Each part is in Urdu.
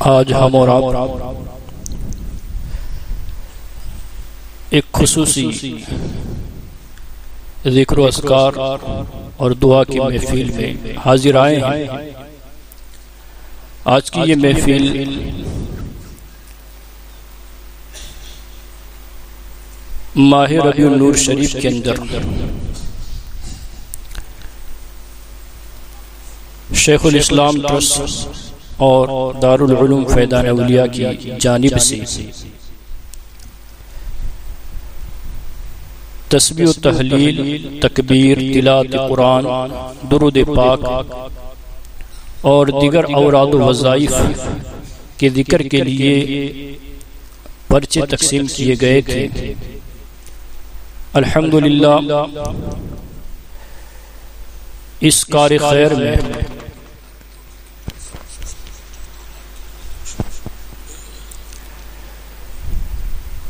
آج ہم اور آپ ایک خصوصی ذکر و اذکار اور دعا کی محفل میں حاضر آئے ہیں۔ آج کی یہ محفل ماہ ربیع النور شریف کے اندر شیخ الاسلام ٹرسٹ اور دارالعلوم فیضان اولیاء کی جانب سے تسبیح و تحلیل، تکبیر، تلاوت قرآن، درود پاک اور دیگر اوراد و وظائف کے ذکر کے لیے پرچے تقسیم کیے گئے تھے۔ الحمدللہ اس کار خیر میں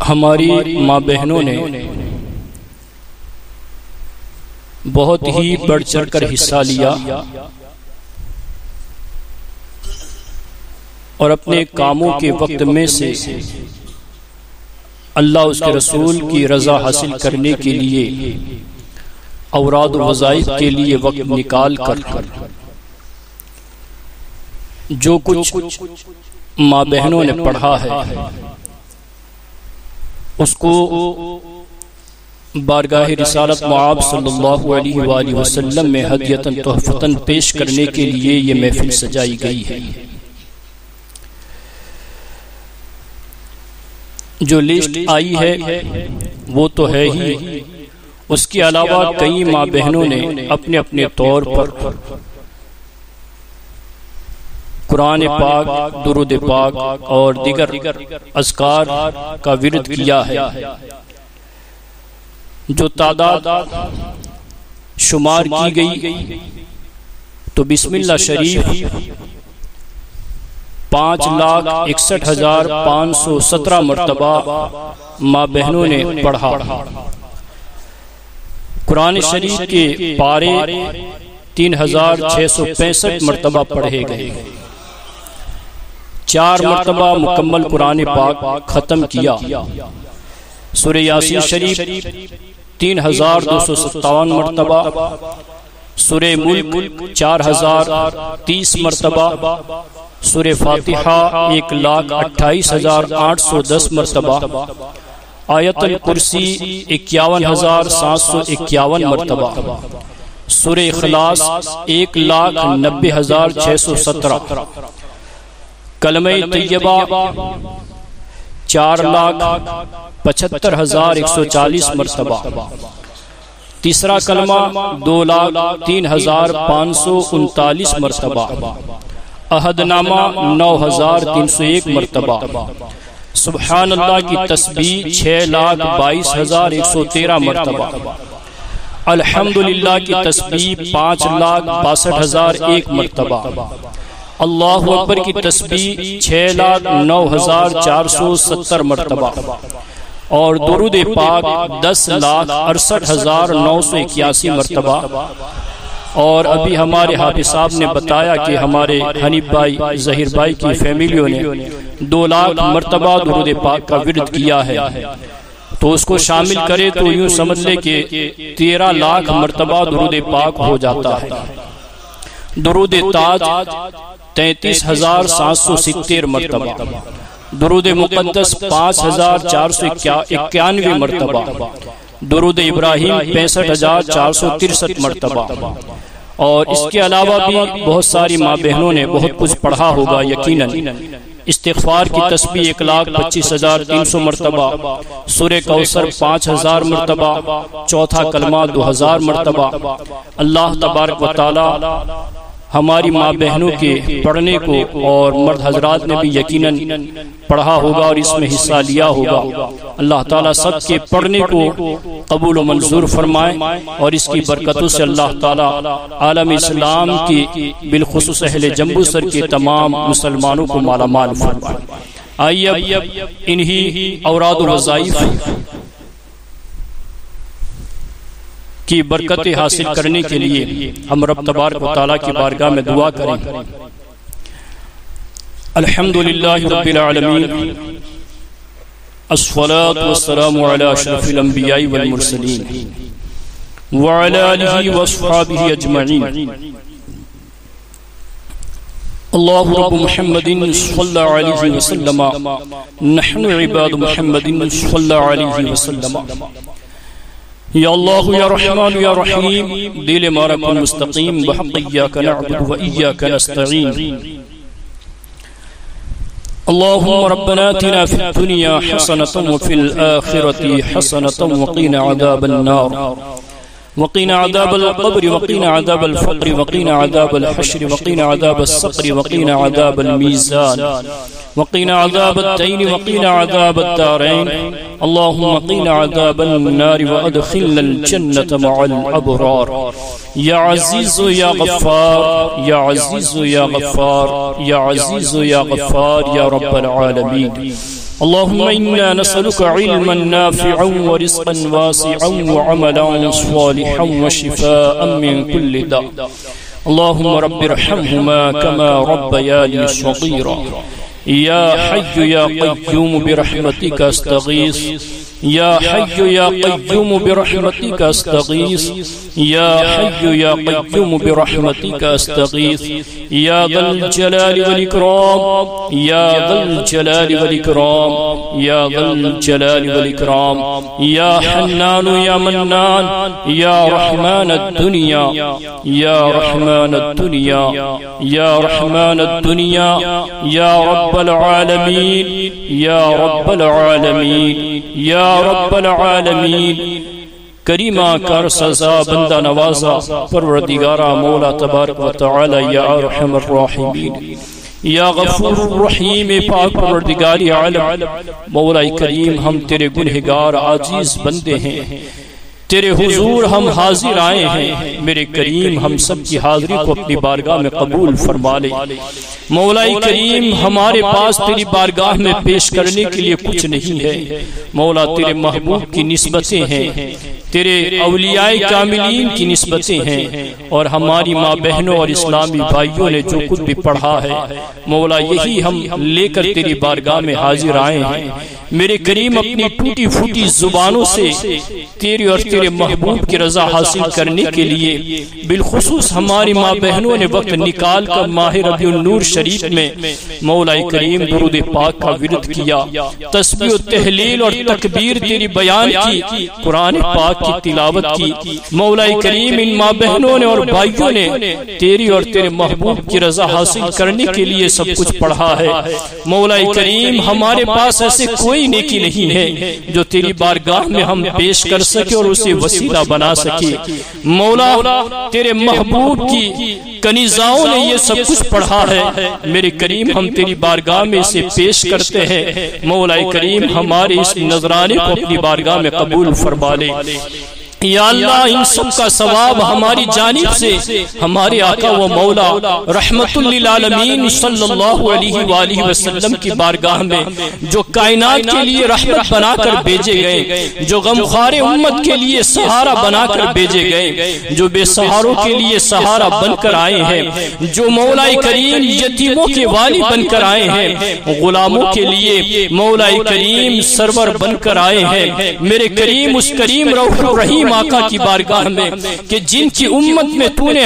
ہماری ماں بہنوں نے بہت ہی بڑھ چڑھ کر حصہ لیا اور اپنے کاموں کے وقت میں سے اللہ اس کے رسول کی رضا حاصل کرنے کے لیے اوراد و وظائف کے لیے وقت نکال کر جو کچھ ماں بہنوں نے پڑھا ہے اس کو بارگاہ رسالت مآب صلی اللہ علیہ وآلہ وسلم میں ہدیۃً تحفۃً پیش کرنے کے لیے یہ محفل سجائی گئی ہے۔ جو لسٹ آئی ہے وہ تو ہے ہی، اس کے علاوہ کئی ماں بہنوں نے اپنے اپنے طور پر قرآن پاک، درود پاک اور دیگر اذکار کا ورد کیا ہے۔ جو تعداد شمار کی گئی تو بسم اللہ شریف 5,61,517 مرتبہ ماں بہنوں نے پڑھا۔ قرآن شریف کے پارے 3,665 مرتبہ پڑھے گئے۔ 4 مرتبہ مکمل قرآن پاک ختم کیا۔ سورہ یاسین شریف 3,257 مرتبہ، سورہ ملک 4,030 مرتبہ، سورہ فاتحہ 1,28,810 مرتبہ، آیت الکرسی 51,751 مرتبہ، سورہ اخلاص 1,90,617، کلمہ طیبہ 4,75,140 مرتبہ، تیسرا کلمہ 2,03,539 مرتبہ، عہد نامہ 9,301 مرتبہ، سبحان اللہ کی تسبیح 6,22,113 مرتبہ، الحمدللہ کی تسبیح 5,62,001 مرتبہ، اللہ اکبر کی تسبیح 6,09,470 مرتبہ اور درود پاک 10,68,981 مرتبہ۔ اور ابھی ہمارے حافظ صاحب نے بتایا کہ ہمارے حنیف بھائی، ظہیر بھائی کی فیملیوں نے 2,00,000 مرتبہ درود پاک کا ورد کیا ہے، تو اس کو شامل کرے تو یوں سمجھ لے کہ 13,00,000 مرتبہ درود پاک ہو جاتا ہے۔ درود تاج 33,770 مرتبہ، درود مقدس 5,491 مرتبہ، درود ابراہیم 65,463 مرتبہ، اور اس کے علاوہ بھی بہت ساری ماں بہنوں نے بہت کچھ پڑھا ہوگا یقیناً۔ استغفار کی تسبیح 1,25,300 مرتبہ، سورہ کوثر 5,000 مرتبہ، چوتھا کلمہ 2,000 مرتبہ۔ اللہ تبارک و تعالی ہماری ماں بہنوں کے پڑھنے کو، اور مرد حضرات نے بھی یقیناً پڑھا ہوگا اور اس میں حصہ لیا ہوگا، اللہ تعالیٰ سب کے پڑھنے کو قبول و منظور فرمائے اور اس کی برکتوں سے اللہ تعالیٰ عالم اسلام کی بالخصوص اہل جمبو سر کے تمام مسلمانوں کو مالا مال فرمائے۔ آئیے اب انہی اوراد و وظائف کی برکتیں حاصل کرنے کے لیے ہم رب تبارک و تعالیٰ کی بارگاہ میں دعا کریں۔ الحمد للہ رب العالمین، الصلاة والسلام على اشرف الانبیاء والمرسلین وعلى آلہ واصحابہ اجمعین۔ اللہ رب محمد صلی اللہ علیہ وسلم، نحن عباد محمد صلی اللہ علیہ وسلم۔ یا اللہ یا رحمان یا رحیم، دل مارا کن مستقیم، بحق ایاک نعبد و ایاک نستعین۔ اللهم ربنا آتنا في الدنيا حسنة وفي الآخرة حسنة وقنا عذاب النار، وقنا عذاب القبر، وقنا عذاب الفقر، وقنا عذاب الحشر، وقنا عذاب السقر، وقنا عذاب الميزان، وقنا عذاب الدين، وقنا عذاب الدارين، اللهم قنا عذاب النار وادخلنا الجنة مع الأبرار، یا عزیز یا غفار، یا عزیز یا غفار، یا عزیز یا غفار یا رب العالمین۔ اللهم إنا نسألك علما نافعا ورزقا واسعا وعملا صالحا وشفاء من كل داء، اللهم رب ارحمهما كما ربياني صغيرا، یا حی یا قیوم برحمتک استغیث، یا حی یا قیوم برحمتک استغیث، یا حی یا قیوم برحمتک استغیث، یا ذا الجلال والاکرام، یا ذا الجلال والاکرام، یا ذا الجلال والاکرام، یا حنان یا منان، یا رحمان الدنیا، یا رحمان الدنیا، یا رحمان الدنیا، یا رب العالمین، یا رب العالمین، یا رب العالمین۔ کریمہ کر سزا بندہ نوازا، پروردگارہ مولا تبارک و تعالی، یا ارحم الراحمین، یا غفور الرحیم، پاک پروردگاری عالم، مولا کریم ہم تیرے گنہگار عاجز بندے ہیں، تیرے حضور ہم حاضر آئے ہیں، میرے کریم ہم سب کی حاضری کو اپنی بارگاہ میں قبول فرما لے۔ مولا کریم ہمارے پاس تیری بارگاہ میں پیش کرنے کے لیے کچھ نہیں ہے، مولا تیرے محبوب کی نسبتیں ہیں، تیرے اولیاء کاملین کی نسبتیں ہیں، اور ہماری ماں بہنوں اور اسلامی بھائیوں نے جو کچھ بھی پڑھا ہے مولا یہی ہم لے کر تیری بارگاہ میں حاضر آئے ہیں۔ میرے کریم اپنی ٹوٹی پھوٹی زبانوں سے تیری اور تیرے محبوب کی رضا حاصل کرنے کے لیے بالخصوص ہماری ماں بہنوں نے وقت نکال کر ماہ ربیع النور شریف میں مولا کریم درود پاک کا ورد کیا، تسبیح و تہلیل اور تکبیر تیری بیان کی، قرآن پاک کی تلاوت کی۔ مولا کریم ان ماں بہنوں نے اور بھائیوں نے تیری اور تیرے محبوب کی رضا حاصل کرنے کے لیے سب کچھ پڑھا ہے۔ مولا کریم ہمارے پاس ایسے کوئی نیکی نہیں ہے جو تیری بارگاہ میں ہم پیش کر سکے اور اسے وسیلہ بنا سکے۔ مولا تیرے محبوب کی کنیزاؤں نے یہ سب کچھ پڑھا ہے، میرے کریم ہم تیری بارگاہ میں اسے پیش کرتے ہیں۔ مولا کریم ہمارے اس نذرانے کو اپنی بارگاہ میں قبول فرما لے۔ یا اللہ ان سب کا ثواب ہماری جانب سے ہمارے آقا و مولا رحمت للعالمین صلی اللہ علیہ وآلہ وسلم کی بارگاہ میں جو کائنات کے لیے رحمت بنا کر بھیجے گئے، جو غمخوار امت کے لیے سہارا بنا کر بھیجے گئے، جو بے سہاروں کے لیے سہارا بن کر آئے ہیں، جو مولا کریم یتیموں کے والی بن کر آئے ہیں، غلاموں کے لیے مولا کریم سرور بن کر آئے ہیں، میرے کریم اس کریم رؤوف الرحیم آقا کی بارگاہ میں کہ جن کی امت میں تو نے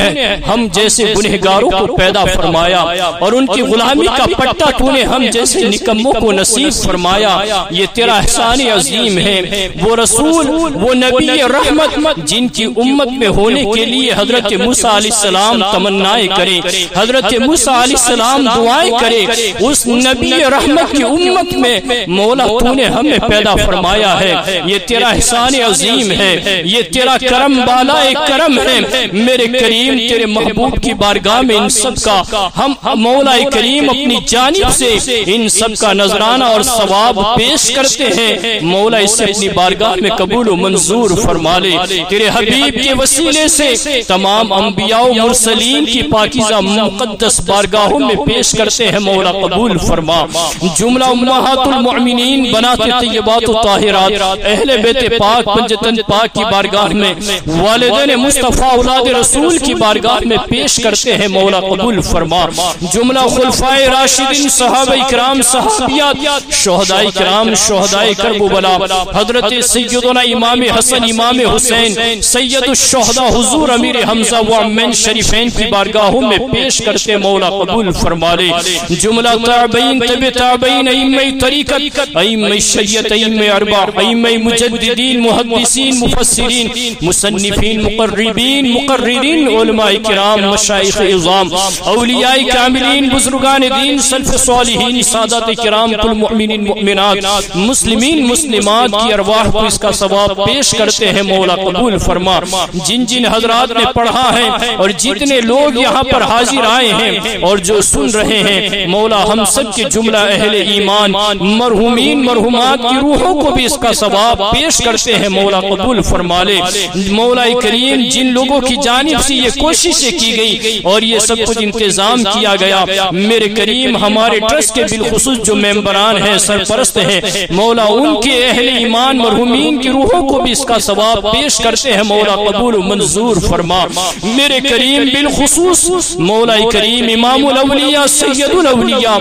ہم جیسے گنہگاروں کو پیدا فرمایا اور ان کی غلامی کا پٹا تو نے ہم جیسے نکموں کو نصیب فرمایا، یہ تیرا احسان عظیم ہے۔ وہ رسول، وہ نبی رحمت جن کی امت میں ہونے کے لیے حضرت موسیٰ علیہ السلام تمنائیں کریں، حضرت موسیٰ علیہ السلام دعائیں کریں، اس نبی رحمت کی امت میں مولا تو نے ہمیں پیدا فرمایا ہے، یہ تیرا احسان عظیم ہے، یہ تیرا کرم بالا ایک کرم ہے۔ میرے کریم تیرے محبوب کی بارگاہ میں ان سب کا ہم مولا کریم اپنی جانب سے ان سب کا نذرانہ اور ثواب پیش کرتے ہیں، مولا اسے اپنی بارگاہ میں قبول و منظور فرما لے۔ تیرے حبیب کے وسیلے سے تمام انبیاء و مرسلین کی پاکیزہ مقدس بارگاہوں میں پیش کرتے ہیں، مولا قبول فرما۔ جملہ امہات المؤمنین بنات طیبات و طاہرات اہل بیت پاک پنجتن پاک کی بارگاہ میں، والدین مصطفیٰ اولاد رسول کی بارگاہ میں پیش کرتے ہیں، مولا قبول فرما۔ جملہ خلفائے راشدین، صحابہ کرام، صحابیات، شہداء کرام، شہداء کربلا، حضرت سیدنا امام حسن، امام حسین، سید الشہداء حضور امیر حمزہ و عمین شریفین کی بارگاہوں میں پیش کرتے، مولا قبول فرما لے۔ جملہ تابعین، تبع تابعین، ائمہ طریقت، ائمہ شریعت، ائمہ اربع، ائمہ مجددین، محدثین، مفسرین، مصنفین، مقررین، علماء کرام، مشائخ عظام، اولیاء کاملین، بزرگان دین، سلف صالحین، سادات کرام، کل مؤمنین مؤمنات، مسلمین مسلمات کی ارواح کو اس کا ثواب پیش کرتے ہیں، مولا قبول فرما۔ جن جن حضرات نے پڑھا ہے اور جتنے لوگ یہاں پر حاضر آئے ہیں اور جو سن رہے ہیں، مولا ہم سب کے جملہ اہل ایمان مرحومین مرحومات کی روحوں کو بھی اس کا ثواب پیش کرتے ہیں، مولا قبول فرما لے۔ مولا کریم جن لوگوں کی جانب سے یہ کوششیں کی گئی اور یہ سب کچھ انتظام کیا گیا، میرے کریم ہمارے ٹرسٹ کے بالخصوص جو ممبران ہیں، سرپرست ہیں، مولا ان کے اہل ایمان مرحومین کی روحوں کو بھی اس کا ثواب پیش کرتے ہیں، مولا قبول و منظور فرما۔ میرے کریم بالخصوص مولا کریم امام الاولیاء، سید الاولیاء،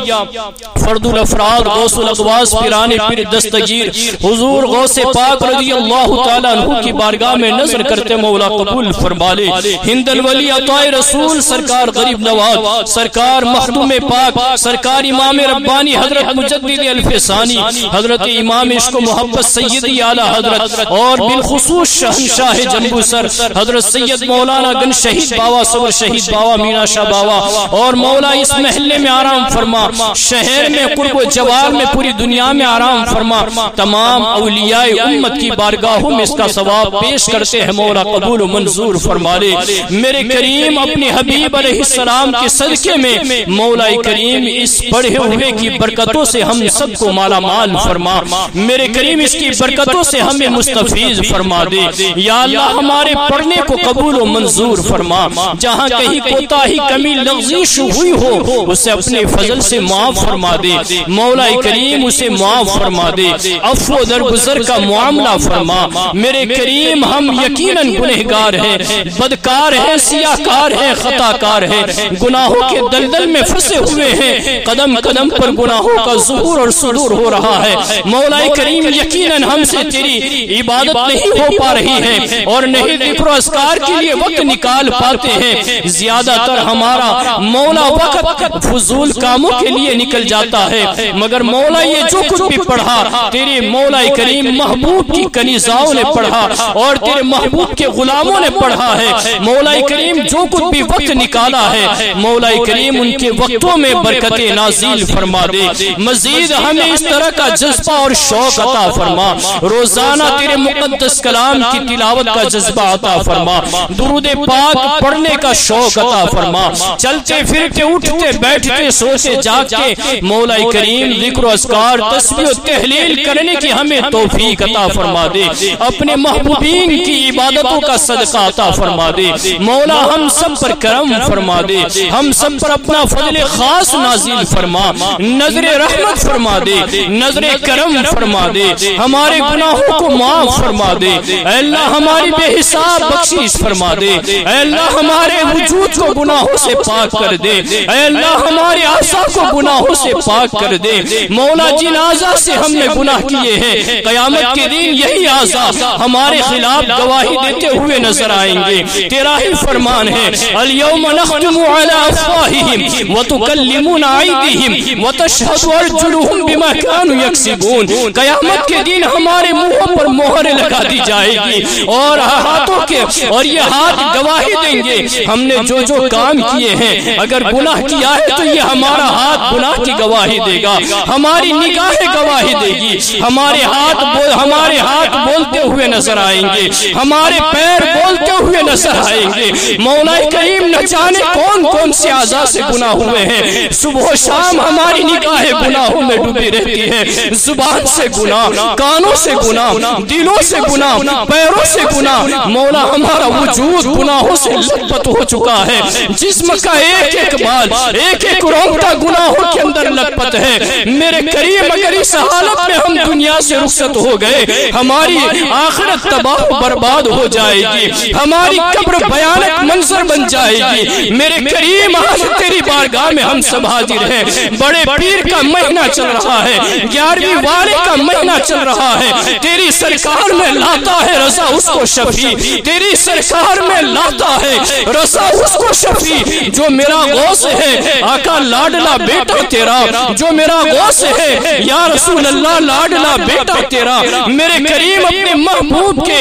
فرد الافراد، غوث الاغواث، پیران پیر دستگیر حضور غوث پاک رضی اللہ تعالیٰ عنہ کی بارگاہ میں نظر کرتے، مولا قبول فرما لے۔ ہند الولی عطا رسول سرکار غریب نواز، سرکار مخدوم پاک، سرکار امام ربانی حضرت مجدد الفسانی، حضرت امام عشق و محبت سیدی اعلی حضرت، اور بالخصوص شہنشاہ جنبو سر حضرت سید مولانا گن شہید باوا، صبر شہید باوا، مینا شاہ باوا، اور مولا اس محلے میں آرام فرما، شہر میں قرب و جوار میں پوری دنیا میں آرام فرما۔ تمام اولیاء امت کی بارگاہوں میں اس کا ثواب پیش کرتے ہیں، مولا قبول و منظور فرما لے۔ میرے کریم اپنے حبیب علیہ السلام کے صدقے میں مولا کریم اس پڑھے ہوئے کی برکتوں سے ہم سب کو مالا مال فرما۔ میرے کریم اس کی برکتوں سے ہمیں مستفیض فرما دے۔ یا اللہ ہمارے پڑھنے کو قبول و منظور فرما، جہاں کہیں کوتاہی کمی لغزش ہوئی ہو اسے اپنے فضل سے معاف فرما دے، مولا کریم اسے معاف فرما دے، عفو و درگزر کا معاملہ فرما۔ میرے کریم ہم یقیناً گنہگار ہیں، بدکار ہیں، سیاہکار ہیں، خطا کار ہیں، گناہوں کے دلدل میں پھنسے ہوئے ہیں، قدم قدم پر گناہوں کا ظہور اور صدور ہو رہا ہے۔ مولا کریم یقیناً ہم سے تیری عبادت نہیں ہو پا رہی ہے اور نہیں ذکر و اذکار کے لیے وقت نکال پاتے ہیں، زیادہ تر ہمارا مولا وقت فضول کاموں کے لیے نکل جاتا ہے، مگر مولا یہ جو کچھ بھی پڑھا تیرے مولا کریم محبوب کی کنیزاؤں نے پڑھا اور تیرے محبوب کے غلاموں نے پڑھا ہے، مولا کریم جو کچھ بھی وقت نکالا ہے، مولا کریم ان کے وقتوں میں برکت نازل فرما دے، مزید ہمیں اس طرح کا جذبہ اور شوق عطا فرما، روزانہ تیرے مقدس کلام کی تلاوت کا جذبہ عطا فرما، درود پاک پڑھنے کا شوق عطا فرما، چلتے پھرتے اٹھتے بیٹھتے سوتے جاگتے مولا کریم ذکر و اذکار تسبیح و تہلیل کرنے کی ہمیں توفیق عطا فرما دے، اپنے محبوبین کی عبادتوں کا صدقہ عطا فرما دے، مولا ہم سب پر کرم فرما دے، ہم سب پر اپنا فضل خاص نازل فرما، نظر رحمت فرما دے، نظر کرم فرما دے، ہمارے گناہوں کو معاف فرما دے، اے اللہ ہماری بے حساب بخشش فرما دے، اے اللہ ہمارے وجود کو گناہوں سے پاک کر دے، اے اللہ ہمارے اعضاء کو گناہوں سے پاک کر دے، مولا جن اعضاء سے ہم نے گناہ کیے ہیں قیامت کے دن یہی اعضاء ہمارے خلاف گواہی دیتے ہوئے نظر آئیں گے، تیرا ہی فرمان ہے الیوم نختم علی افواہہم وتکلمنا ایدیہم وتشہد ارجلہم بما کانوا یکسبون، قیامت کے دن ہمارے منہوں پر مہر لگا دی جائے گی اور ہاتھوں کے اور یہ ہاتھ گواہی دیں گے ہم نے جو جو کام کیے ہیں، اگر گناہ کیا ہے تو یہ ہمارا ہاتھ گناہ کی گواہی دے گا، ہماری نگاہیں گواہی دے گی، ہمارے ہاتھ بولتے ہوئے نظر آئیں گے، ہمارے پیر بولتے ہوئے نظر آئیں گے، مولا کریم نہ جانے کون کون سے اعضاء سے گناہ ہوئے ہیں، صبح و شام ہماری نگاہیں گناہوں میں ڈوبی رہتی ہے، زبان سے گناہ، کانوں سے گناہ، دلوں سے گناہ، پیروں سے گناہ، مولا ہمارا وجود گناہوں سے لت پت ہو چکا ہے، جسم کا ایک ایک بال ایک ایک رونگٹا گناہوں کے اندر لت پت ہے، میرے کریم اگر اس حالت میں ہم دنیا سے رخصت ہو گئے ہماری آخرت تباہ تباہ و برباد ہو جائے گی، ہماری قبر بھیانک منظر بن جائے گی۔ میرے کریم آج تیری بارگاہ میں ہم سب حاضر ہیں، بڑے پیر کا مہینہ چل رہا ہے، 11ویں والے کا مہینہ چل رہا ہے، تیری سرکار میں لاتا ہے رضا اس کو شفیع، تیری سرکار میں لاتا ہے رضا اس کو شفیع، جو میرا غوث ہے آقا لاڈلا بیٹا تیرا، جو میرا غوث ہے یا رسول اللہ لاڈلا بیٹا تیرا، میرے کریم اپنے محبوب کے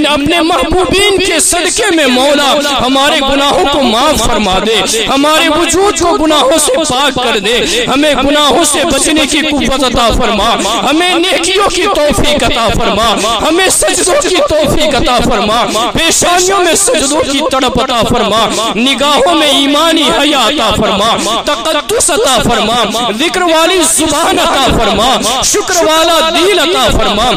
اپنے محبوبین کے صدقے میں مولا ہمارے گناہوں کو معاف فرما دے، ہمارے وجود کو گناہوں سے پاک کر دے، ہمیں گناہوں سے بچنے کی قوت عطا فرما، ہمیں نیکیوں کی توفیق عطا فرما، ہمیں سجدوں کی توفیق عطا فرما، پیشانیوں میں سجدوں کی تڑپ عطا فرما، نگاہوں میں ایمانی حیا عطا فرما، تقدس عطا فرما، ذکر والی زبان عطا فرما، شکر والا دل عطا فرما،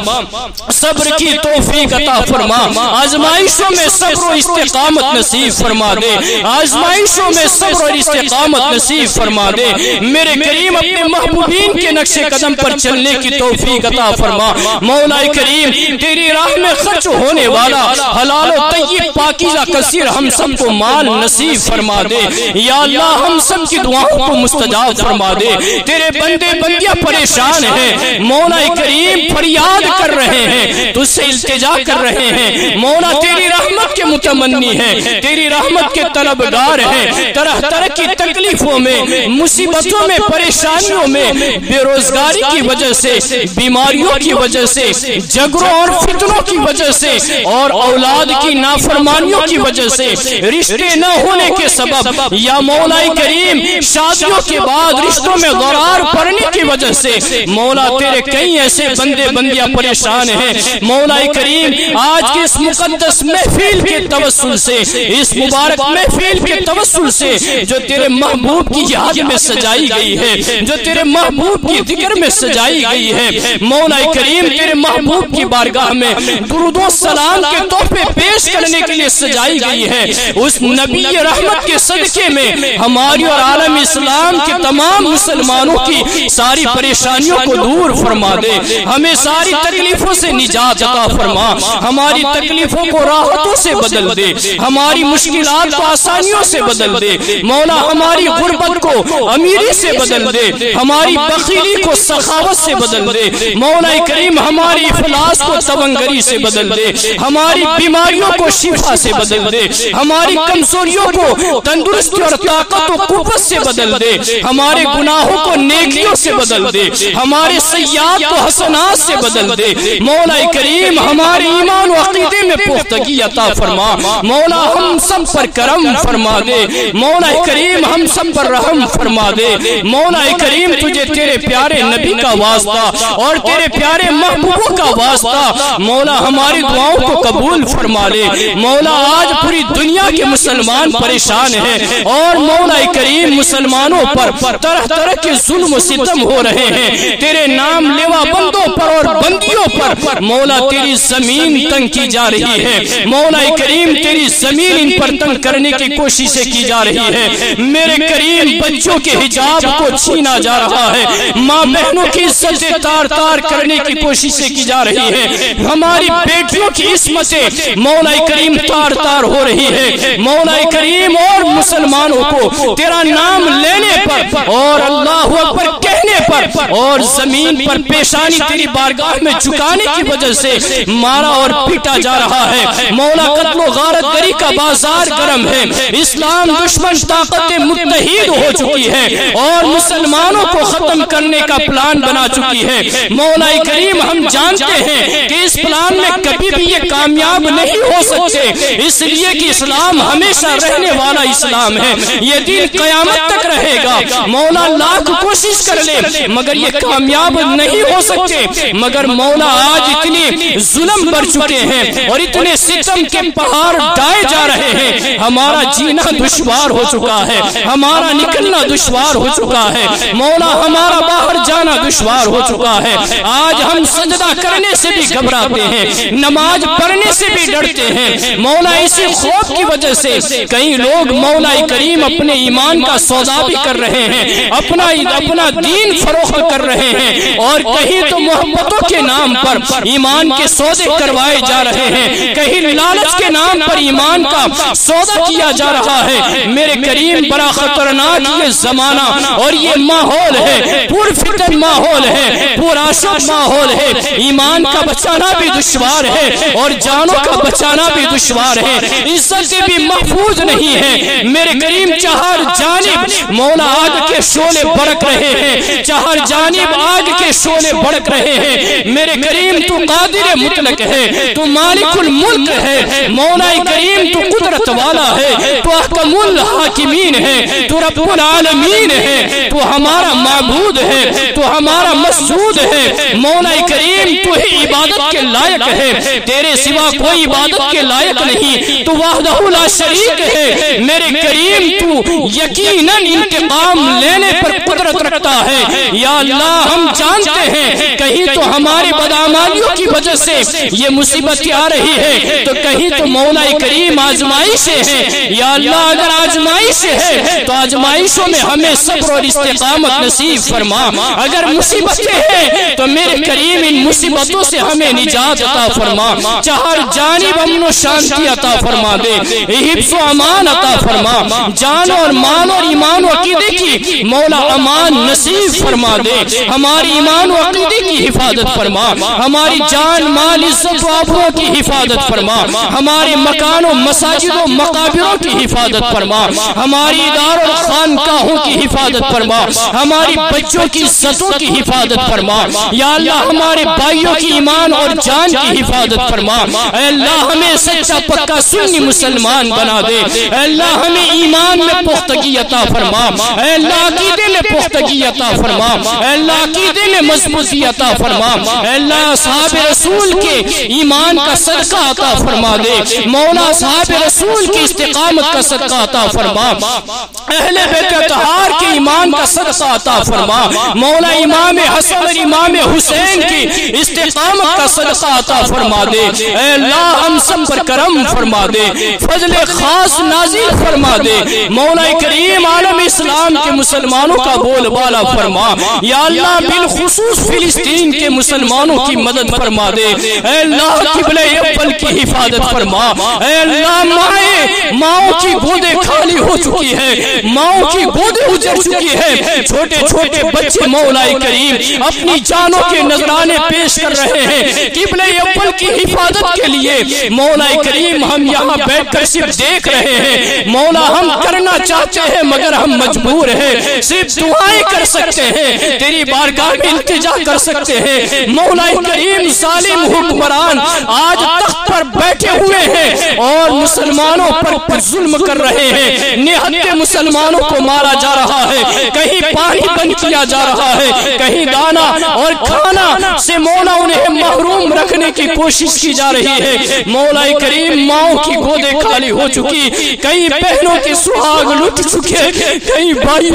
صبر کی توفیق عطا فرما، آزمائشوں میں صبر و استقامت نصیب فرما دے، آزمائشوں میں صبر و استقامت نصیب فرما دے، میرے کریم اپنے محبوبین کے نقش قدم پر چلنے کی توفیق عطا فرما، مولا کریم تیری راہ میں خرچ ہونے والا حلال و طیب پاکیزہ کثیر ہم سب کو مال نصیب فرما دے، یا اللہ ہم سب کی دعاؤں کو مستجاب فرما دے، تیرے بندے بندیاں پریشان ہیں مولا کریم، فریاد کر رہے ہیں، تجھ سے التجا کر رہے ہیں، مولا تیری رحمت کے متمنی ہیں، تیری رحمت کے طلبگار ہیں، طرح طرح کی تکلیفوں میں، مصیبتوں میں، پریشانیوں میں، بے روزگاری کی وجہ سے، بیماریوں کی وجہ سے، جھگڑوں اور فتنوں کی وجہ سے، اور اولاد کی نافرمانیوں کی وجہ سے، رشتے نہ ہونے کے سبب یا مولا کریم شادیوں کے بعد رشتوں میں ضرار پڑنے کی وجہ سے، مولا تیرے کئی ایسے بندے بندیاں پریشان ہیں، مولا کریم آج کی اس مقدس محفل کے توسل سے، اس مبارک محفل کے توسل سے جو تیرے محبوب کی یاد میں سجائی گئی ہے، جو تیرے محبوب کی ذکر میں سجائی گئی ہے، مولا کریم تیرے محبوب کی بارگاہ میں درود و سلام کے تحفے پیش کرنے کے لیے سجائی گئی ہے، اس نبی رحمت کے صدقے میں ہماری اور عالم اسلام کے تمام مسلمانوں کی ساری پریشانیوں کو دور فرما دے، ہمیں ساری تکلیفوں سے نجات عطا فرما، ہماری تکلیفوں کو راحتوں سے بدل دے، ہماری مشکلات کو آسانیوں سے بدل دے، مولا ہماری غربت کو امیری سے بدل دے، ہماری بخیلی کو سخاوت سے بدل دے، مولا کریم ہماری افلاس کو تونگری سے بدل دے، ہماری بیماریوں کو شفا سے بدل دے، ہماری کمزوریوں کو تندرستی اور طاقت و قوت سے بدل دے، ہمارے گناہوں کو نیکیوں سے بدل دے، ہمارے سیئات کو حسنات سے بدل دے، مولا کریم ہمارے ایمان و عقیدے میں پختگی عطا فرما، مولا ہم سب پر کرم فرما دے، مولا کریم ہم سب پر رحم فرما دے، مولا کریم تجھے تیرے پیارے نبی کا واسطہ اور تیرے پیارے محبوبوں کا واسطہ مولا ہماری دعاؤں کو قبول فرما لے، مولا آج پوری دنیا کے مسلمان پریشان ہیں اور مولا کریم مسلمانوں پر طرح طرح کے ظلم و ستم ہو رہے ہیں، تیرے نام لیوا بندوں پر اور بندیوں پر مولا تیری زمین تنگ کی جا رہی ہے، مولا کریم تیری زمین ان پر تنگ کرنے کی کوششیں کی جا رہی ہے، میرے کریم بچوں کے حجاب کو چھینا جا رہا ہے، ماں بہنوں کی عزتیں تار تار کرنے کی کوششیں کی جا رہی ہے، ہماری بیٹیوں کی عصمتیں مولا کریم تار تار ہو رہی ہے، مولا کریم اور مسلمانوں کو تیرا نام لینے پر اور اللہ اکبر کہنے پر اور زمین پر پیشانی تیری بارگاہ میں جھکانے کی وجہ سے مارا اور پیٹا جا رہا ہے، مولا قتل و غارت گری کا بازار گرم ہے، اسلام دشمن طاقتیں متحد ہو چکی ہے اور مسلمانوں کو ختم کرنے کا پلان بنا چکی ہے، مولا کریم ہم جانتے ہیں کہ اس پلان میں کبھی بھی یہ کامیاب نہیں ہو سکتے، اس لیے کہ اسلام ہمیشہ رہنے والا اسلام ہے، یہ دین قیامت تک رہے گا، مولا لاکھ کوشش کر لے مگر یہ کامیاب نہیں ہو سکتے، مگر مولا آج اتنے ظلم بڑھ چکے ہیں اور اتنے ستم کے پہاڑ ڈائے جا رہے ہیں، ہمارا جینا دشوار ہو چکا ہے، ہمارا نکلنا دشوار ہو چکا ہے، مولا ہمارا باہر جانا دشوار ہو چکا ہے، آج ہم سجدہ کرنے سے بھی گھبراتے ہیں، نماز پڑھنے سے بھی ڈرتے ہیں، مولا اسی خوف کی وجہ سے کئی لوگ مولا کریم اپنے ایمان کا سودا بھی کر رہے ہیں، اپنا دین فروخت کر رہے ہیں اور کہیں تو محبتوں کے نام پر ایمان کے سودے کروائے جا رہے ہیں، کہیں لالچ کے نام پر ایمان کا سودا کیا جا رہا ہے۔ میرے کریم بڑا خطرناک یہ زمانہ اور یہ ماحول ہے، پر فتن ماحول ہے، پر آشوب ماحول ہے۔ ایمان کا بچانا بھی دشوار ہے اور جانوں کا بچانا بھی دشوار ہے، عزت بھی محفوظ نہیں ہے۔ میرے کریم چہار جانب مولا آگ کے شعلے بڑک رہے ہیں، چہار جانب آگ کے شعلے بڑک رہے ہیں۔ میرے کریم تو قادر مطلق ہے، تو مالک الملک ہے، مولا کریم تو قدرت والا ہے، تو احکم الحاکمین ہے، تو رب العالمین ہے، تو ہمارا معبود ہے، تو ہمارا مسجود ہے۔ مولا کریم تو ہی عبادت کے لائق ہے، تیرے سوا کوئی عبادت کے لائق نہیں، تو وحدہ لا شریک ہے۔ میرے کریم تو یقیناً انتقام لینے پر قدرت رکھتا ہے۔ یا اللہ ہم جانتے ہیں کہیں تو ہماری بدعمالیوں کی وجہ سے یہ مصیبت آ رہی ہے، تو کہیں تو مولا کریم آزمائشیں ہیں۔ یا اللہ اگر آزمائشیں ہے تو آزمائشوں میں ہمیں صبر اور استقامت نصیب فرما، اگر مصیبتیں ہیں تو میرے کریم ان مصیبتوں سے ہمیں نجات عطا فرما، چہر جانب امن و شانتی عطا فرما دے، حفظ و امان عطا فرما، جان اور مان اور ایمان و عقیدے کی مولا امان نصیب فرما دے، ہماری ایمان و عقیدے کی حفاظت فرما، ہماری جان مال عزت و آبروں کی حفاظت فرما، ہمارے مکان و مساجد و مقابروں کی حفاظت فرما، ہماری اداروں اور خانقاہوں کی حفاظت فرما، ہماری بچوں کی عزتوں کی حفاظت فرما۔ یا اللہ ہمارے بھائیوں کی ایمان اور جان کی حفاظت فرما۔ اے اللہ ہمیں سچا پکا سنی مسلمان بنا دے، اے اللہ ہمیں ایمان میں پختگی عطا فرما، اے اللہ عقیدے میں پختگی عطا فرما، اے اللہ عقیدے میں مضبوطی عطا فرما، اے اللہ اصحاب رسول کے ایمان کا صدقہ عطا فرما دے، مولا اصحاب رسول کی استقامت کا صدقہ عطا فرما، اہل بیت اطہار کے ایمان کا صدقہ عطا فرما، مولا امام حسن اور امام حسین کی استقامت کا صدقہ عطا فرما دے، اے اللہ ہم سب پر کرم فرما دے، فضل خاص نازل فرما دے، مولا کریم عالم اسلام کے مسلمانوں کا بول بالا فرما، یا اللہ بالخصوص فلسطین کے مسلمانوں کی مدد فرما دے، اے اللہ قبلہ اول کی حفاظت فرما، اے اللہ ماؤں کی گودیں خالی ہو چکی ہے، ماؤں کی گودیں اجڑ چکی ہے، چھوٹے چھوٹے بچے مولا کریم اپنی جانوں کے نذرانے پیش کر رہے ہیں قبلہ اول کی حفاظت کے لیے۔ مولا کریم ہم یہاں بیٹھ کر صرف دیکھ رہے ہیں، مولا ہم کرنا چاہتے ہیں مگر ہم مجبور ہیں، صرف دعائیں کر سکتے ہیں، تیری بارگاہ میں التجا کر سکتے ہیں۔ مولا کریم ظالم حکمران آج تخت پر بیٹھے ہوئے ہیں اور مسلمانوں پر ظلم کر رہے ہیں، نہتے مسلمانوں کو مارا جا رہا ہے، کہیں پانی بند کیا جا رہا ہے، کہیں دانا اور کھانا سے مولا انہیں محروم رکھنے کی کوشش کی جا رہی ہے۔ مولا کریم ماؤں کی گودیں خالی ہو چکی، کئی بہنوں کے سہاگ لٹ چکے، کئی بھائی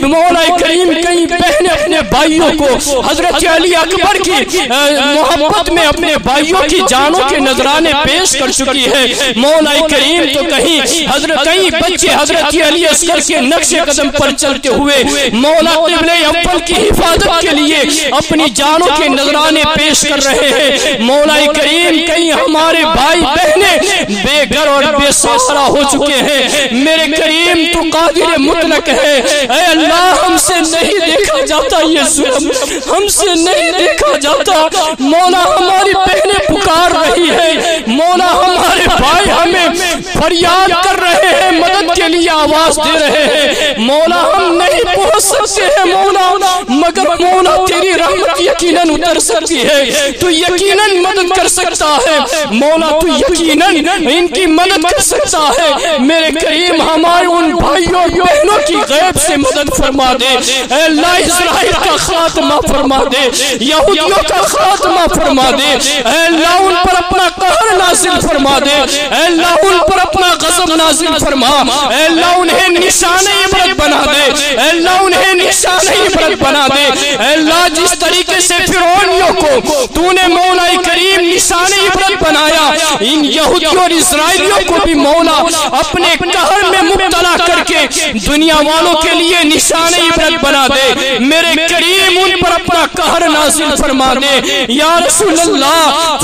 مولا کریم کئی بہنیں اپنے بھائیوں کو حضرت علی اکبر کی محبت میں اپنے بھائیوں کی جانوں کے نذرانے پیش کر چکی ہے۔ مولا کریم تو کئی بچے حضرت علی اصغر کے نقش قدم پر چلتے ہوئے مولا قبلہ اول کی حفاظت کے لیے اپنی جانوں کے نذرانے پیش کر رہے ہیں۔ مولا کریم کئی ہمارے بھائی بہنیں بے گھر اور بے سہارا ہو چکے ہیں، میرے کریم تو قادر مطلق ہے، اے اللہ ہم سے نہیں دیکھا جاتا یہ ظلم، ہم سے نہیں دیکھا جاتا، مولا ہماری بہنیں پکار رہی ہے، مولا ہمارے بھائی ہمیں فریاد کر رہے ہیں، مدد کے لیے آواز دے رہے ہیں، مولا ہم نہیں پہنچ سکتے ہیں مولا، مگر مولا تیری رحمت یقیناً اتر سکتی ہے، تو یقیناً مدد کر سکتا ہے مولا، تو یقیناً ان کی مدد کر سکتا ہے۔ میرے کریم ہمارے ان بھائیوں اور بہنوں کی غیب سے مدد فرما دے، اے اللہ اسرائیل کا خاتمہ فرما دے، یہودیوں کا خاتمہ فرما دے، اے اللہ ان پر اپنا قہر نازل فرما دے، اے اللہ ان پر اپنا غضب نازل فرما، اے اللہ انہیں نشان عبرت بنا دے، اے اللہ انہیں نشان عبرت بنا دے، اے اللہ جس طریقے سے فرعونیوں کو تو نے مولا کریم نشان عبرت بنایا، ان یہودیوں اور اسرائیلیوں کو بھی مولا اپنے قہر میں مبتلا کر کے دنیا والوں کے لیے نشان عبرت بنا دے، میرے کریم ان پر اپنا قہر نازل فرما دے یا رسول اللہ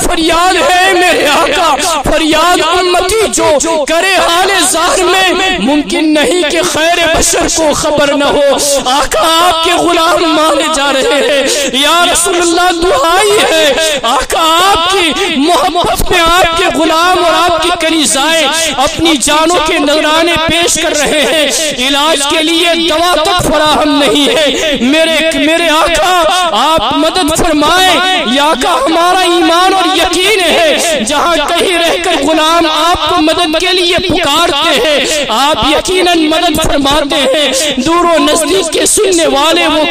فریاد ہے میرے آقا فریاد امتی جو کرے حال ظاہر میں ممکن نہیں کہ خیر بشر کو خبر نہ ہو آقا آپ کے غلام مانے جا رہے ہیں یا رسول اللہ دعائی ہے آقا آپ کی محبت میں آپ کے غلام اور آپ کی کنیزائیں اپنی جانوں کے نذرانے پیش کر رہے ہیں علاج کے لیے دوا تک فراہم نہیں ہے میرے آقا آپ مدد فرمائیں یا آقا ہمارا ایمان اور یقین ہے جہاں کہیں رہ کر غلام آپ کو مدد کے لیے پکارتے ہیں آپ یقیناً مدد فرماتے ہیں دور و نزدیک کے سننے والے وہ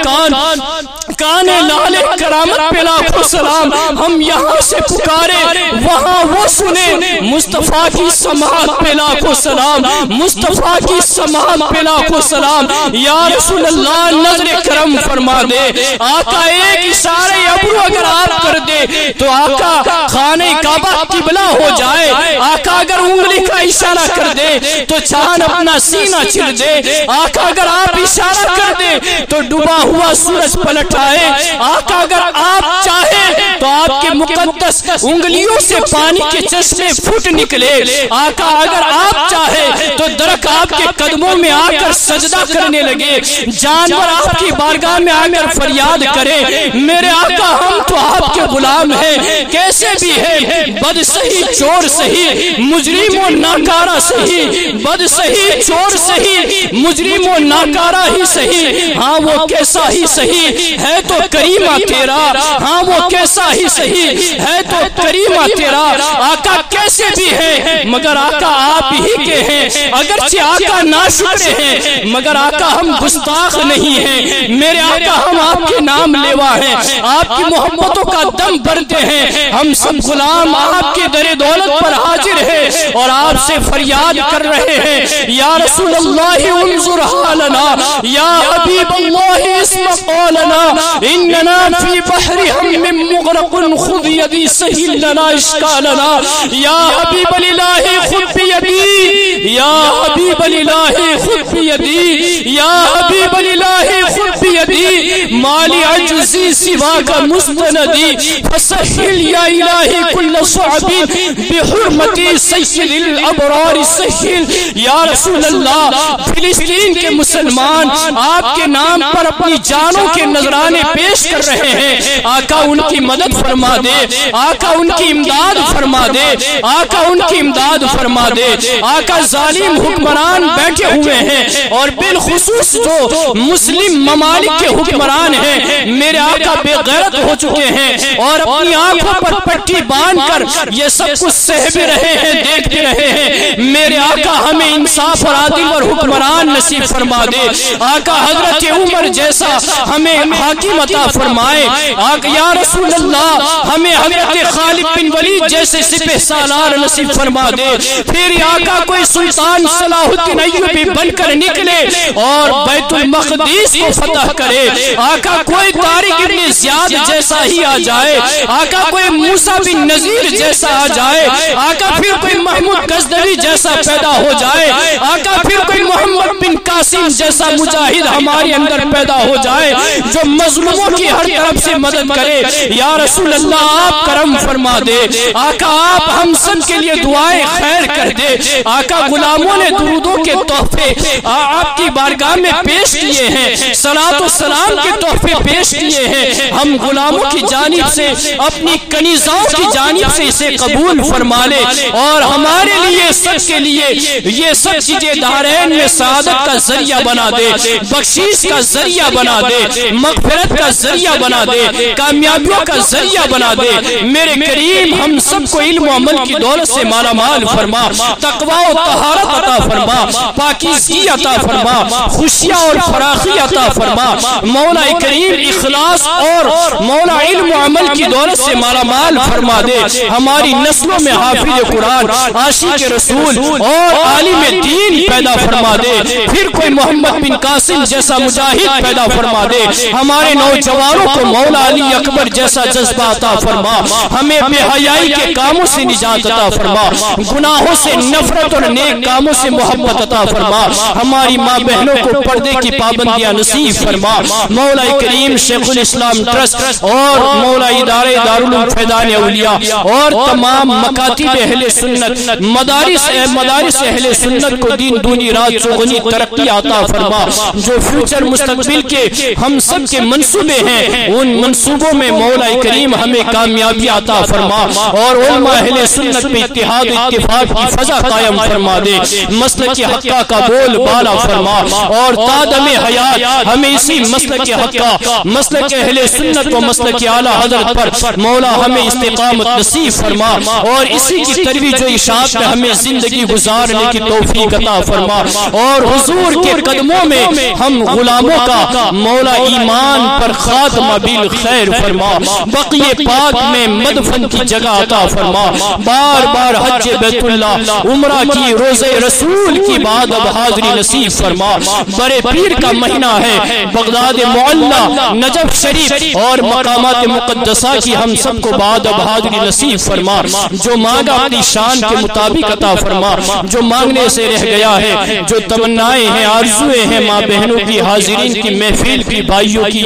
کان لالے کرامت پہ لاکھوں سلام ہم یہاں سے پکارے وہاں وہ سنے مصطفیٰ کی سماعت پہ لاکھوں سلام مصطفیٰ کی سماعت پہ لاکھوں سلام یا رسول اللہ نظر کرم فرما دے آقا ایک اشارے ابرو اگر آپ کر دے تو آقا خانہ کعبہ قبلہ ہو جائے آقا اگر انگلی کا اشارہ کر دے تو چاند اپنا سینہ چر دے آقا اگر آپ اشارہ کر دے تو ڈوبا ہوا سورج پلٹ آئے آقا اگر آپ چاہے تو آپ کے مقدس انگلیوں سے پانی کے چشمے پھوٹ نکلے آقا اگر آپ چاہے تو درخت آپ کے قدموں میں آ کر سجدہ کرنے لگے جانور آپ کی بارگاہ میں آ کر فریاد کرے میرے آقا ہم تو آپ کے غلام ہیں کیسے بھی ہے بد سہی چور سہی مجرم و ناکارہ سہی بد سہی چور سہی مجرم و ناکارہ ہی سہی ہاں وہ کیسا ہی سہی ہے تو کریمہ تیرا ہاں وہ کیسا ہی سہی ہے تو کریمہ تیرا آقا کیسے بھی ہے مگر آقا آپ ہی کے ہیں اگرچہ آقا ناشکر ہیں مگر آقا ہم گستاخ نہیں ہیں میرے آقا ہم آپ کے نام لیوا ہیں آپ کی محبتوں کا دم بھرتے ہیں ہم سب غلام آپ کے در دولت پر حاضر ہیں اور آپ سے فریاد کر رہے ہیں یا رسول اللہ انظر حالنا یا حبیب اللہ اسم قولنا اننا فی بحر ہم مغرق خذ یدی سہل لنا اشکالنا یا حبیب الہ خذ بیدی یا حبیب الہ خذ بیدی یا حبیب الہ خذ بیدی مالی عجزی سوا کا مستندی فسہل یا الہی کل صعب بحرمتی سید الابرار سہل یا رسول اللہ فلسطین کے مسلمان آپ کے نام پر اپنی جانوں کے نذرانے پیش کر رہے ہیں آقا ان کی مدد فرما دے آقا ان کی امداد فرما دے آقا ان کی امداد فرما دے آقا ظالم حکمران بیٹھے ہوئے ہیں اور بالخصوص جو مسلم ممالک کے حکمران ہیں میرے آقا بے غیرت ہو چکے ہیں اور اپنی آنکھوں پر پٹی باندھ کر یہ سب کچھ سہ بھی رہے ہیں دیکھ بھی رہے ہیں میرے آقا ہمیں انصاف اور عادل اور حکمران نصیب فرما دے آقا حضرت عمر جیسا ہمیں حاکم عطا فرمائے آقا یا رسول اللہ ہمیں حضرت خالد بن ولید جیسے سپہ سالار نصیب فرما دے پھر آقا کوئی سلطان صلاح الدین ایوبی بن کر نکلے اور بیت المقدس کو فتح کرے آقا کوئی طارق ابن زیاد جیسا ہی آ جائے آقا کوئی موسیٰ بن نذیر جیسا آ جائے آقا پھر کوئی محمود غزنوی جیسا پیدا ہو جائے آقا پھر کوئی محمد بن قاسم جیسا مجاہد ہمارے اندر پیدا ہو جائے جو مظلوموں کی ہر طرف سے مدد کرے یا رسول اللہ آپ کرم فرما دے آقا آپ ہم سب کے لیے دعائیں خیر کر دے آقا غلاموں نے درودوں کے تحفے آپ کی بارگاہ میں پیش کیے ہیں صلاۃ و سلام کے تحفے پیش کیے ہیں ہم غلاموں کی جانب سے اپنی کنیزاؤں کی جانب سے اسے قبول فرما لے اور ہمارے لیے سب کے لیے یہ سب چیزیں دارین میں سعادت کا ذریعہ بنا دے بخشش کا ذریعہ بنا دے مغفرت کا ذریعہ بنا دے کامیابیوں کا ذریعہ بنا دے میرے کریم ہم سب کو علم و عمل کی دولت سے مالا مال فرما تقوی و طہارت عطا فرما پاکیزگی عطا فرما خوشیاں اور فراخی عطا فرما مولا کریم اخلاص اور مولا علم و عمل کی دولت سے مالا مال فرما دے ہماری نسلوں میں حافظ قرآن عاشق رسول اور عالم دین پیدا فرما دے پھر کوئی محمد بن قاسم جیسا مجاہد پیدا فرما دے ہمارے نوجوانوں کو مولا علی اکبر جیسا جذبہ عطا فرما ہمیں بے حیائی کے کاموں سے نجات عطا فرما گناہوں سے نفرت اور نیک کاموں سے محبت عطا فرما ہماری ماں بہنوں کو پردے کی پابندیاں نصیب فرما مولا کریم ترین شیخ الاسلام ٹرسٹ اور مولا ادارے دارالعلوم فیضان اولیاء اور تمام مکاتب اہل سنت مدارس اہل سنت کو دین دونی رات چوغنی ترقی عطا فرما. جو فیوچر مستقبل کے ہم سب کے منصوبے ہیں ان منصوبوں میں مولا کریم ہمیں کامیابی عطا فرما اور علماء اہل سنت میں اتحاد اتفاق کی فضا قائم فرما دے. مسلک حقہ کا بول بالا فرما اور تادم حیات ہمیں اسی مسلک حقہ مسلک اہل سنت و مسلک اعلی حضرت پر مولا ہمیں استقامت نصیب فرما اور اسی کی ترویج و اشاعت میں ہمیں زندگی گزارنے کی توفیق عطا فرما اور حضور کے قدموں میں ہم غلاموں کا مولا ایمان پر خاتمہ بالخیر فرما. بقیہ پاک میں مدفن کی جگہ عطا فرما. بار بار حج بیت اللہ عمرہ کی روزے رسول کی بعد اب حاضری نصیب فرما. برے پیر کا مہینہ ہے, بغداد معلا نجف شریف اور مقامات مقدسہ کی ہم سب کو بعد اب حاضری نصیب فرما. جو مانگا اپنی شان کے مطابق عطا فرما, جو مانگنے سے رہ گیا ہے, جو تمنائیں ہیں آرزویں ہیں ماں بہنوں کی حاضرین کی محفل کی بھائیوں کی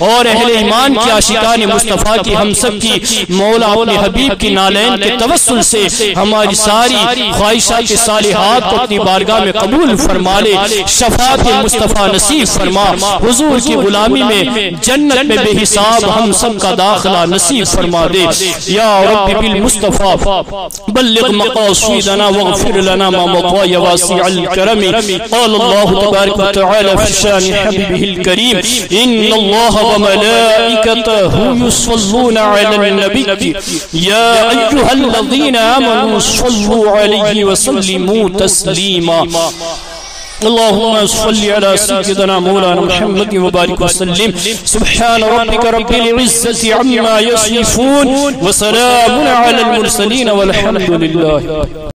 اور اہل ایمان کی عاشقان مصطفیٰ کی ہم سب کی مولا اپنے حبیب کی نالین کے توسل سے ہماری ساری خواہشات صالحات کو اپنی بارگاہ میں قبول فرما لے. شفاعت مصطفیٰ نصیب فرما. حضور کی غلامی میں جنت میں بے حساب ہم سب کا داخلہ نصیب فرما دے. یا رب بالمصطفیٰ بلغ مقاصدنا واغفر لنا ما مضى واسع الكرم. قال الله تبارك وتعالى في شان حبيبه الكريم إن الله وملائكته يصلون على النبي يا أيها الذين آمنوا صلوا عليه وسلموا تسليما. اللهم صل على سيدنا مولانا محمد وبارك وسلم. سبحان ربك رب العزة عما يصفون وسلام على المرسلين والحمد لله.